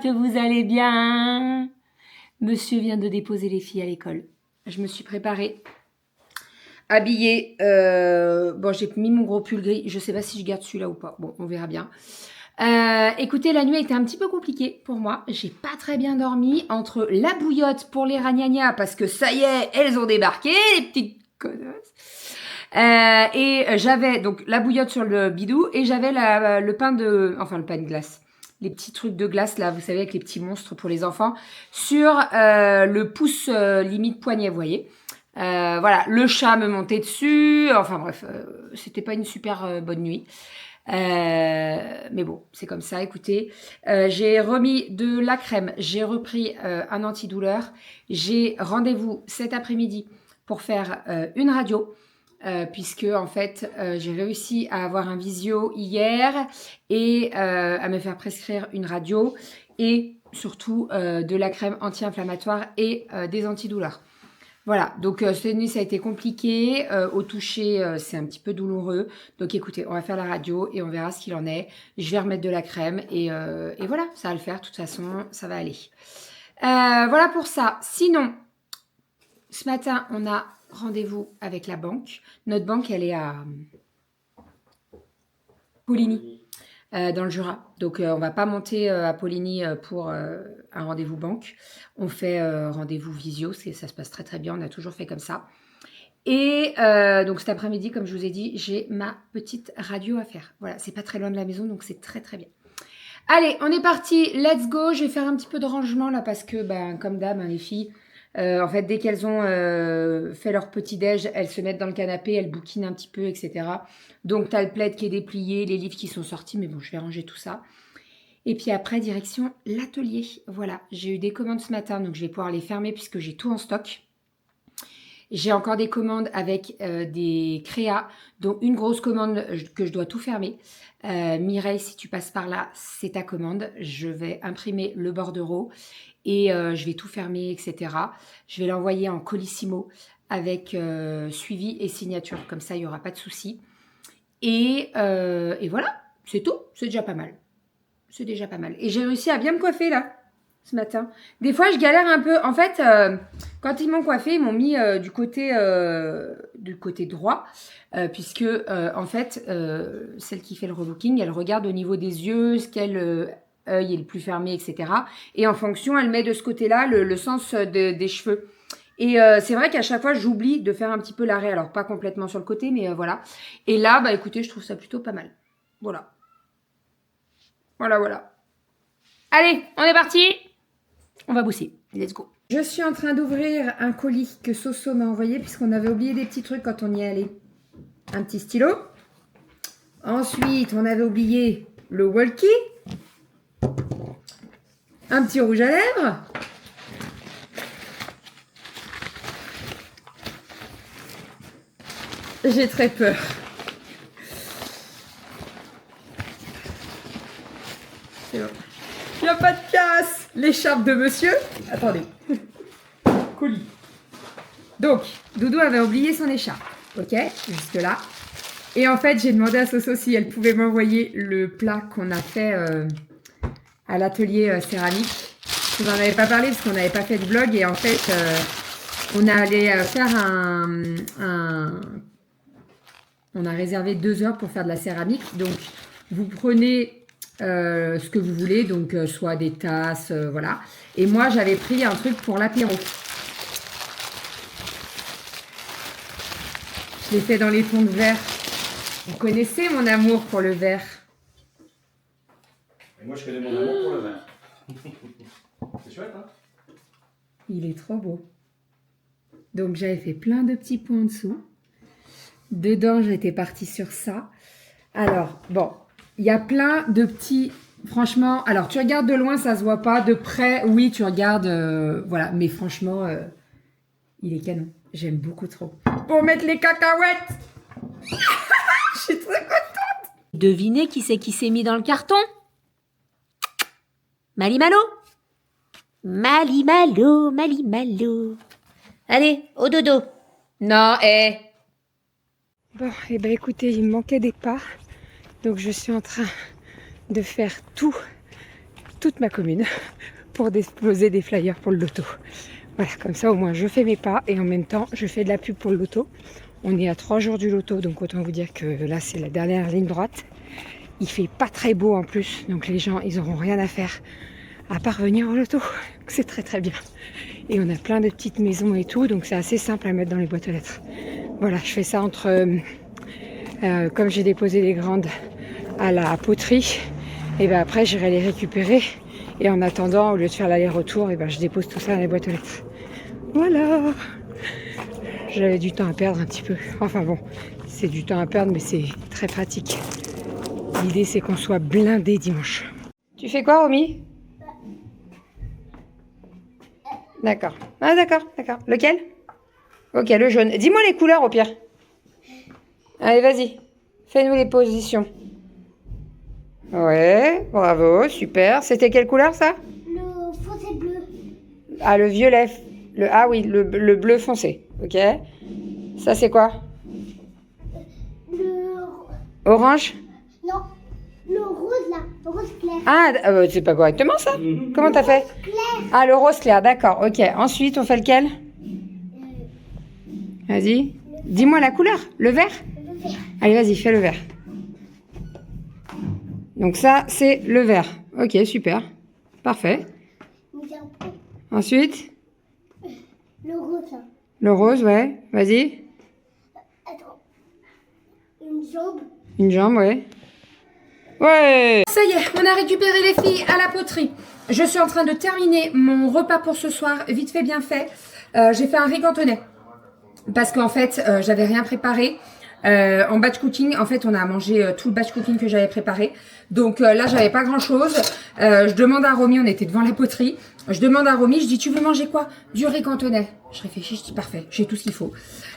que vous allez bien. Monsieur vient de déposer les filles à l'école. Je me suis préparée, habillée. Bon, j'ai mis mon gros pull gris. Je sais pas si je garde celui-là ou pas. Bon, on verra bien. Écoutez, la nuit a été un petit peu compliquée pour moi. J'ai pas très bien dormi entre la bouillotte pour les ragnagnas parce que ça y est, elles ont débarqué, les petites connasses. Et j'avais donc la bouillotte sur le bidou et j'avais le pain de glace. Les petits trucs de glace là, vous savez, avec les petits monstres pour les enfants, sur le pouce limite poignet, vous voyez. Voilà, le chat me montait dessus. Enfin bref, c'était pas une super bonne nuit. Mais bon, c'est comme ça, écoutez. J'ai remis de la crème, j'ai repris un antidouleur. J'ai rendez-vous cet après-midi pour faire une radio. Puisque en fait j'ai réussi à avoir un visio hier et à me faire prescrire une radio et surtout de la crème anti-inflammatoire et des antidouleurs. Voilà, donc cette nuit ça a été compliqué, au toucher c'est un petit peu douloureux, donc écoutez, on va faire la radio et on verra ce qu'il en est. Je vais remettre de la crème et voilà, ça va le faire, de toute façon ça va aller. Voilà pour ça. Sinon, ce matin on a rendez-vous avec la banque. Notre banque, elle est à Poligny, dans le Jura. Donc, on va pas monter à Poligny pour un rendez-vous banque. On fait rendez-vous visio. Ça se passe très, très bien. On a toujours fait comme ça. Et donc, cet après-midi, comme je vous ai dit, j'ai ma petite radio à faire. Voilà, c'est pas très loin de la maison, donc c'est très, très bien. Allez, on est parti. Let's go. Je vais faire un petit peu de rangement là parce que, comme d'hab, les filles... en fait, dès qu'elles ont fait leur petit-déj, elles se mettent dans le canapé, elles bouquinent un petit peu, etc. Donc, tu as le plaid qui est déplié, les livres qui sont sortis, mais bon, je vais ranger tout ça. Et puis après, direction l'atelier. Voilà, j'ai eu des commandes ce matin, donc je vais pouvoir les fermer puisque j'ai tout en stock. J'ai encore des commandes avec des créas, dont une grosse commande que je dois tout fermer. Mireille, si tu passes par là, c'est ta commande. Je vais imprimer le bordereau. Et je vais tout fermer, etc. Je vais l'envoyer en colissimo avec suivi et signature. Comme ça, il n'y aura pas de souci. Et voilà, c'est tout. C'est déjà pas mal. C'est déjà pas mal. Et j'ai réussi à bien me coiffer, là, ce matin. Des fois, je galère un peu. En fait, quand ils m'ont coiffé, ils m'ont mis du côté droit. Puisque, en fait, celle qui fait le rebooking, elle regarde au niveau des yeux, ce qu'elle... œil est le plus fermé, etc. Et en fonction, elle met de ce côté-là le sens des cheveux. Et c'est vrai qu'à chaque fois, j'oublie de faire un petit peu l'arrêt. Alors, pas complètement sur le côté, mais voilà. Et là, écoutez, je trouve ça plutôt pas mal. Voilà. Voilà. Allez, on est parti. On va bosser. Let's go. Je suis en train d'ouvrir un colis que Soso m'a envoyé puisqu'on avait oublié des petits trucs quand on y est allé. Un petit stylo. Ensuite, on avait oublié le walkie. Un petit rouge à lèvres. J'ai très peur. C'est bon. Il n'y a pas de casse. L'écharpe de monsieur. Attendez. Colis. Donc, Doudou avait oublié son écharpe. Ok, jusque là. Et en fait, j'ai demandé à Soso si elle pouvait m'envoyer le plat qu'on a fait... à l'atelier céramique. Je vous en avais pas parlé parce qu'on n'avait pas fait de vlog et en fait on a allé faire on a réservé 2 heures pour faire de la céramique. Donc vous prenez ce que vous voulez, donc soit des tasses, voilà. Et moi j'avais pris un truc pour l'apéro. Je l'ai fait dans les tons de vert. Vous connaissez mon amour pour le vert. Et moi, je connais mon amour pour le vert. C'est chouette, hein? Il est trop beau. Donc, j'avais fait plein de petits points en dessous. Dedans, j'étais partie sur ça. Alors, bon, il y a plein de petits... Franchement, alors, tu regardes de loin, ça se voit pas. De près, oui, tu regardes... voilà, mais franchement, il est canon. J'aime beaucoup trop. Pour mettre les cacahuètes. Je suis très contente. Devinez qui c'est qui s'est mis dans le carton? Malimalo. Malimalo. Allez, au dodo. Non, Bon, et écoutez, il me manquait des pas. Donc je suis en train de faire tout toute ma commune pour déposer des flyers pour le loto. Voilà, comme ça au moins je fais mes pas et en même temps je fais de la pub pour le loto. On est à 3 jours du loto, donc autant vous dire que là c'est la dernière ligne droite. Il fait pas très beau en plus, donc les gens ils auront rien à faire à part venir au loto. C'est très très bien. Et on a plein de petites maisons et tout, donc c'est assez simple à mettre dans les boîtes aux lettres. Voilà, je fais ça entre, comme j'ai déposé les grandes à la poterie, et ben après j'irai les récupérer. Et en attendant, au lieu de faire l'aller-retour, et ben je dépose tout ça dans les boîtes aux lettres. Voilà. J'avais du temps à perdre un petit peu. Enfin bon, c'est du temps à perdre, mais c'est très pratique. L'idée c'est qu'on soit blindé dimanche. Tu fais quoi, Romy? D'accord. Ah d'accord, d'accord. Lequel? Ok, le jaune. Dis-moi les couleurs au pire. Allez, vas-y. Fais-nous les positions. Ouais, bravo, super. C'était quelle couleur ça? Le foncé bleu. Ah, le violet. Ah oui, le bleu foncé. Ok. Ça c'est quoi? Le... Orange? Non. Le rose là. Le rose clair. Ah, c'est pas correctement ça? Comment t'as fait? Clair. Ah, le rose clair, d'accord. Ok. Ensuite, on fait lequel? Vas-y. Dis-moi la couleur. Le vert? Le vert. Allez, vas-y, fais le vert. Donc ça, c'est le vert. Ok, super. Parfait. Mais un peu. Ensuite, Le rose là. le rose, ouais. Vas-y. Attends. Une jambe. Une jambe, ouais. Ouais. Ça y est, on a récupéré les filles à la poterie. Je suis en train de terminer mon repas pour ce soir. Vite fait, bien fait. J'ai fait un riz cantonais. Parce qu'en fait, j'avais rien préparé. En batch cooking, en fait, on a mangé tout le batch cooking que j'avais préparé. Donc là, j'avais pas grand-chose. Je demande à Romy, on était devant la poterie. Je demande à Romy, je dis, tu veux manger quoi? Du riz cantonais. Je réfléchis, je dis, parfait, j'ai tout ce qu'il faut.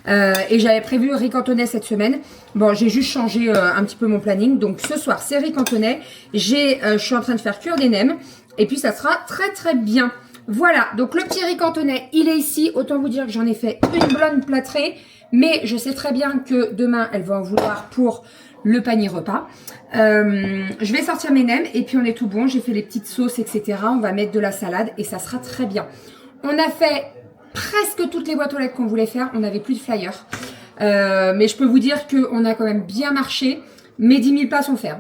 Et j'avais prévu riz cantonais cette semaine. Bon, j'ai juste changé un petit peu mon planning. Donc ce soir, c'est riz cantonais. Je suis en train de faire cuire des nems. Et puis, ça sera très très bien. Voilà, donc le petit riz cantonais, il est ici. Autant vous dire que j'en ai fait une blonde plâtrée. Mais je sais très bien que demain, elle va en vouloir pour le panier repas. Je vais sortir mes nems et puis on est tout bon. J'ai fait les petites sauces, etc. On va mettre de la salade et ça sera très bien. On a fait presque toutes les boîtes aux lettres qu'on voulait faire. On n'avait plus de flyers. Mais je peux vous dire qu'on a quand même bien marché. Mais 10 000 pas sont faits.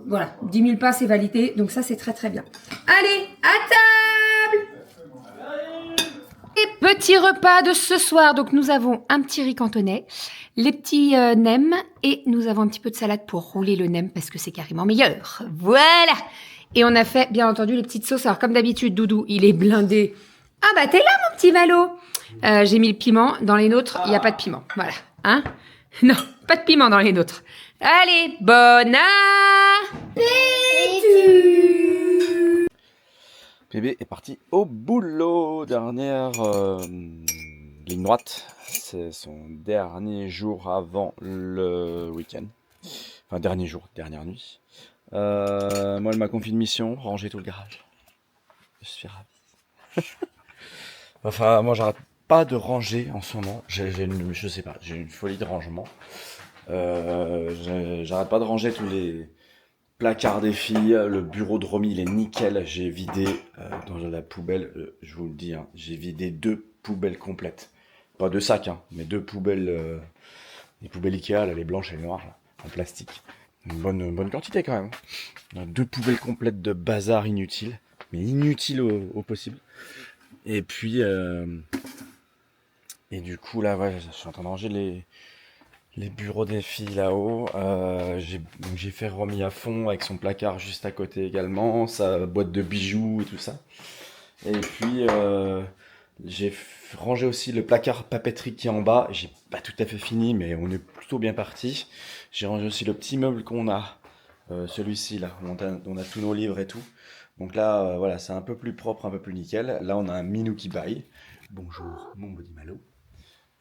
Voilà, 10 000 pas c'est validé. Donc ça, c'est très très bien. Allez, à table! Et petit repas de ce soir. Donc nous avons un petit riz cantonais, les petits nems et nous avons un petit peu de salade pour rouler le nem parce que c'est carrément meilleur. Voilà. Et on a fait bien entendu les petites sauces. Alors comme d'habitude, Doudou, il est blindé. Ah bah t'es là mon petit Valo. J'ai mis le piment. Dans les nôtres, il n'y a pas de piment. Voilà. Hein? Non, pas de piment dans les nôtres. Allez, bon appétit. Bébé est parti au boulot. Dernière ligne droite. C'est son dernier jour avant le week-end. Enfin, dernier jour, dernière nuit. Moi, elle m'a confié une mission, ranger tout le garage. Je suis ravi. Enfin, moi, j'arrête pas de ranger en ce moment. Je sais pas, j'ai une folie de rangement. J'arrête pas de ranger tous les placards des filles. Le bureau de Romy, il est nickel. J'ai vidé dans la poubelle, je vous le dis, hein, j'ai vidé 2 poubelles complètes. Pas 2 sacs, hein, mais 2 poubelles. Les poubelles Ikea, là, les blanches et les noires, là, en plastique. Une bonne quantité quand même. On a 2 poubelles complètes de bazar inutile. Mais inutile au possible. Et puis, et du coup, là, ouais, je suis en train de ranger les bureaux des filles là-haut. J'ai fait Romy à fond avec son placard juste à côté également, sa boîte de bijoux et tout ça. Et puis, j'ai rangé aussi le placard papeterie qui est en bas. J'ai pas tout à fait fini, mais on est plutôt bien parti. J'ai rangé aussi le petit meuble qu'on a, celui-ci là, où on a tous nos livres et tout. Donc là, voilà, c'est un peu plus propre, un peu plus nickel. Là, on a un minou qui baille. Bonjour, mon body malo.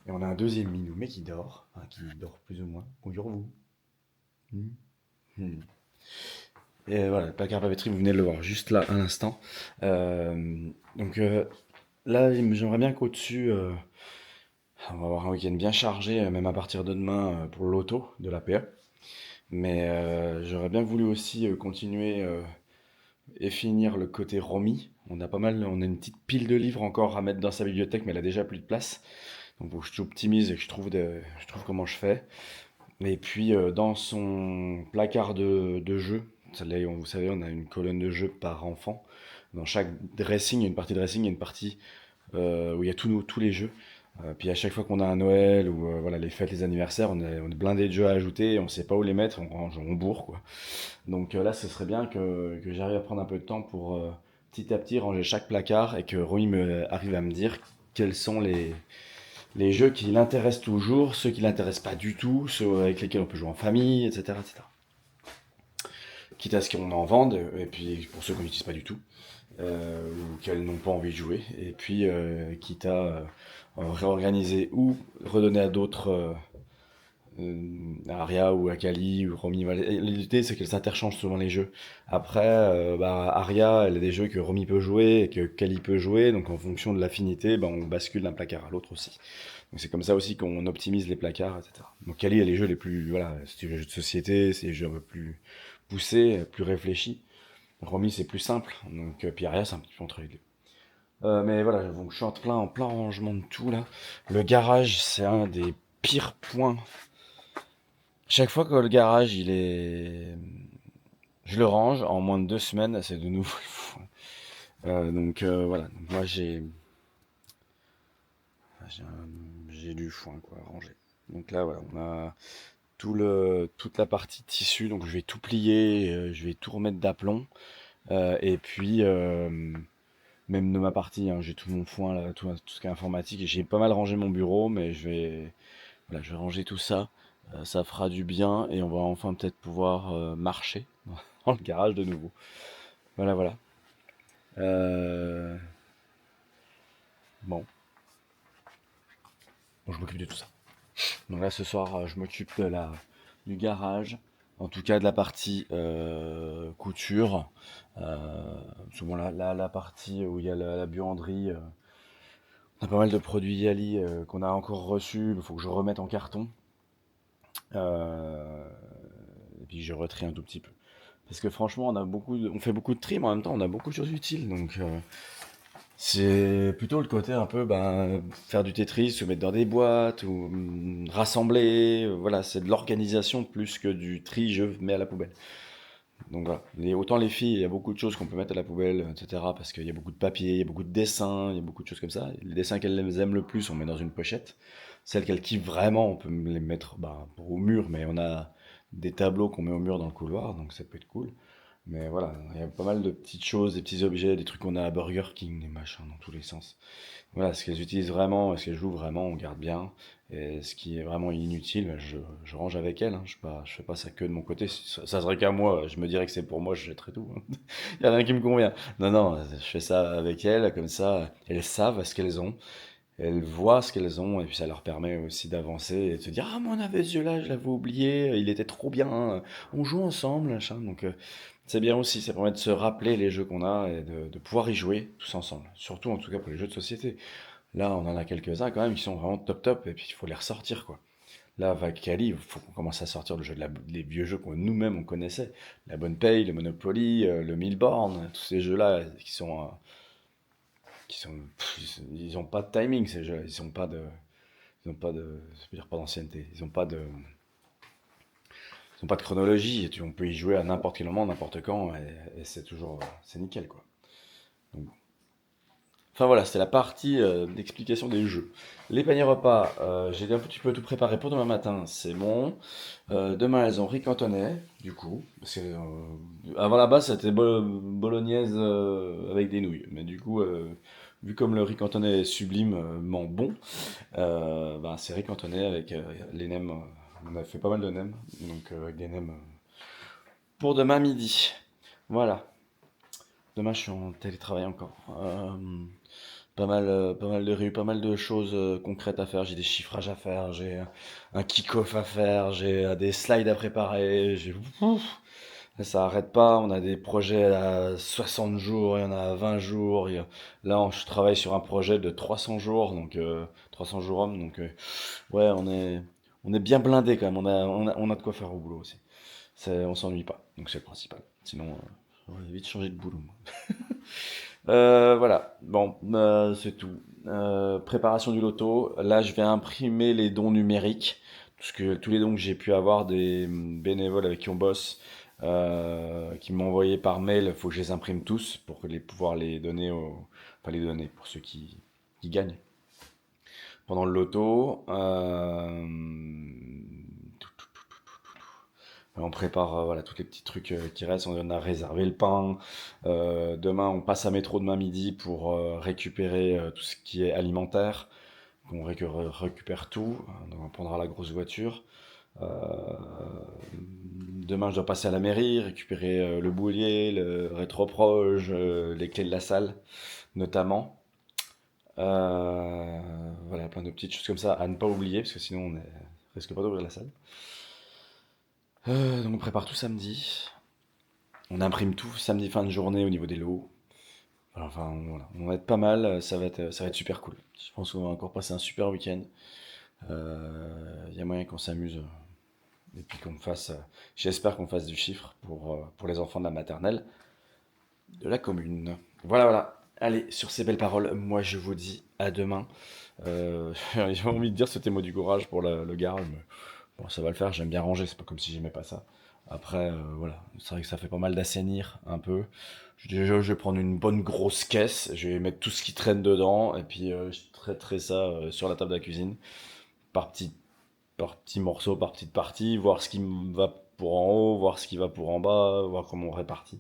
Et on a un deuxième minou, mais qui dort. Enfin, qui dort plus ou moins. Bonjour, vous. Et voilà, le placard papeterie, vous venez de le voir juste là, à l'instant. Donc là, j'aimerais bien qu'au-dessus, on va avoir un week-end bien chargé, même à partir de demain, pour l'auto de l'APE. Mais j'aurais bien voulu aussi continuer et finir le côté Romy. On a une petite pile de livres encore à mettre dans sa bibliothèque, mais elle a déjà plus de place. Donc faut que j'optimise et que je trouve comment je fais. Et puis dans son placard de jeux, vous savez, on a une colonne de jeux par enfant. Dans chaque dressing, il y a une partie dressing, il y a une partie où il y a tous les jeux. Puis à chaque fois qu'on a un Noël ou voilà, les fêtes, les anniversaires, on est blindé de jeux à ajouter, on sait pas où les mettre, on range, on bourre quoi. Donc là, ce serait bien que j'arrive à prendre un peu de temps pour petit à petit ranger chaque placard et que Romy arrive à me dire quels sont les jeux qui l'intéressent toujours, ceux qui l'intéressent pas du tout, ceux avec lesquels on peut jouer en famille, etc., etc. Quitte à ce qu'on en vende, et puis pour ceux qu'on n'utilise pas du tout, ou qu'elles n'ont pas envie de jouer, et puis quitte à réorganiser ou redonner à d'autres, à Aria ou à Kali ou Romy. Voilà. L'idée c'est qu'elles s'interchangent souvent les jeux. Après, Aria, elle a des jeux que Romy peut jouer et que Kali peut jouer, donc en fonction de l'affinité, on bascule d'un placard à l'autre aussi. Donc c'est comme ça aussi qu'on optimise les placards, etc. Donc Kali a les jeux les plus, voilà, c'est des jeux de société, c'est des jeux un peu plus poussés, plus réfléchis. Romy c'est plus simple, donc puis Aria c'est un petit peu entre les deux. Mais voilà, donc je suis en plein rangement de tout là. Le garage, c'est un des pires points. Chaque fois que le garage, je le range, en moins de 2 semaines, c'est de nouveau le foin. Voilà, donc moi j'ai du foin quoi à ranger. Donc là voilà, on a toute la partie tissu, donc je vais tout plier, je vais tout remettre d'aplomb. Et puis même de ma partie, hein, j'ai tout mon foin là, tout ce qui est informatique. J'ai pas mal rangé mon bureau, mais je vais ranger tout ça. Ça fera du bien et on va enfin peut-être pouvoir marcher dans le garage de nouveau. Voilà, voilà. Euh, Bon, je m'occupe de tout ça. Donc là, ce soir, je m'occupe du garage, en tout cas de la partie couture. Souvent la partie où il y a la buanderie. On a pas mal de produits Yali qu'on a encore reçus, il faut que je remette en carton. Euh, et puis je retrie un tout petit peu. Parce que franchement, on fait beaucoup de tri, mais en même temps, on a beaucoup de choses utiles. Donc c'est plutôt le côté un peu faire du Tetris, se mettre dans des boîtes ou rassembler. Voilà, c'est de l'organisation plus que du tri, je mets à la poubelle. Donc voilà, autant les filles, il y a beaucoup de choses qu'on peut mettre à la poubelle, etc. Parce qu'il y a beaucoup de papier, il y a beaucoup de dessins, il y a beaucoup de choses comme ça. Les dessins qu'elles aiment le plus, on met dans une pochette. Celles qu'elles kiffent vraiment, on peut les mettre au mur, mais on a des tableaux qu'on met au mur dans le couloir, donc ça peut être cool. Mais voilà, il y a pas mal de petites choses, des petits objets, des trucs qu'on a à Burger King, des machins dans tous les sens. Voilà, ce qu'elles utilisent vraiment, ce qu'elles jouent vraiment, on garde bien. Et ce qui est vraiment inutile, je range avec elles. Hein. Je fais pas ça que de mon côté. Ça serait qu'à moi, je me dirais que c'est pour moi, je jetterais tout. Hein. Il y en a rien qui me convient. Non, non, je fais ça avec elles, comme ça, elles savent ce qu'elles ont. Elles voient ce qu'elles ont, et puis ça leur permet aussi d'avancer et de se dire: Ah, moi, on avait ce jeu-là, je l'avais oublié, il était trop bien, on joue ensemble, machin. Donc, c'est bien aussi, ça permet de se rappeler les jeux qu'on a et de pouvoir y jouer tous ensemble. Surtout, en tout cas, pour les jeux de société. Là, on en a quelques-uns quand même qui sont vraiment top top, et puis il faut les ressortir, quoi. Là, avec Kali, il faut qu'on commence à sortir les vieux jeux qu'on nous-mêmes on connaissait. La Bonne Paye, le Monopoly, le Milborn, tous ces jeux-là ils ont pas de timing, ces jeux. Ils ont pas de, je veux dire pas d'ancienneté. Ils ont pas de chronologie. On peut y jouer à n'importe quel moment, n'importe quand, et c'est nickel, quoi. Donc, enfin voilà, c'était la partie d'explication des jeux. Les paniers repas, j'ai un petit peu tout préparé pour demain matin, c'est bon. Demain, elles ont riz cantonais, du coup. Parce que, avant la base, c'était bolognaise avec des nouilles. Mais du coup, vu comme le riz cantonais est sublimement bon, c'est riz cantonais avec les nems. On a fait pas mal de nems, donc avec des nems pour demain midi. Voilà. Demain, je suis en télétravail encore. Pas mal de réunions, pas mal de choses concrètes à faire. J'ai des chiffrages à faire, j'ai un kick-off à faire, j'ai des slides à préparer. Ouf, ça arrête pas. On a des projets à 60 jours, il y en a à 20 jours. Là, je travaille sur un projet de 300 jours, donc 300 jours hommes. Donc, ouais, on est bien blindé quand même. On a de quoi faire au boulot aussi. On s'ennuie pas, donc c'est le principal. Sinon, On va vite changer de boulot. Moi. Voilà, bon, c'est tout. Préparation du loto. Là, je vais imprimer les dons numériques. Tous les dons que j'ai pu avoir des bénévoles avec qui on bosse, qui m'ont envoyé par mail, il faut que je les imprime tous pour pouvoir les donner enfin les donner pour ceux qui gagnent pendant le loto. On prépare voilà, tous les petits trucs qui restent. On a réservé le pain. Demain, on passe à métro demain midi pour récupérer tout ce qui est alimentaire. On récupère tout. Donc on prendra la grosse voiture. Demain, je dois passer à la mairie, récupérer le boulier, le rétroproche, les clés de la salle, notamment. Voilà, plein de petites choses comme ça à ne pas oublier, parce que sinon on risque pas d'ouvrir la salle. Donc on prépare tout samedi. On imprime tout samedi fin de journée au niveau des lots. Enfin voilà, on va être pas mal, ça va être super cool. Je pense qu'on va encore passer un super week-end. Il y a moyen qu'on s'amuse et puis j'espère qu'on fasse du chiffre pour les enfants de la maternelle de la commune. Voilà, voilà. Allez, sur ces belles paroles, moi je vous dis à demain. J'ai envie de dire c'était mot du courage pour le garage, mais bon, ça va le faire, j'aime bien ranger, c'est pas comme si j'aimais pas ça. Après, voilà, c'est vrai que ça fait pas mal d'assainir un peu. Déjà, je vais prendre une bonne grosse caisse, je vais mettre tout ce qui traîne dedans, et puis je traiterai ça sur la table de la cuisine, par petits morceaux, par petite partie, voir ce qui me va pour en haut, voir ce qui va pour en bas, voir comment on répartit,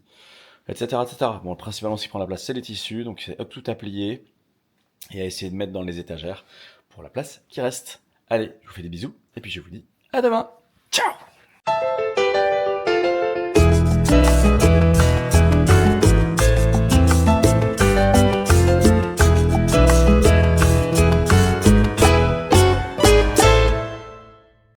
etc., etc. Bon, principalement, ce qui prend la place, c'est les tissus, donc c'est tout à plier et à essayer de mettre dans les étagères pour la place qui reste. Allez, je vous fais des bisous, et puis je vous dis à demain. Ciao!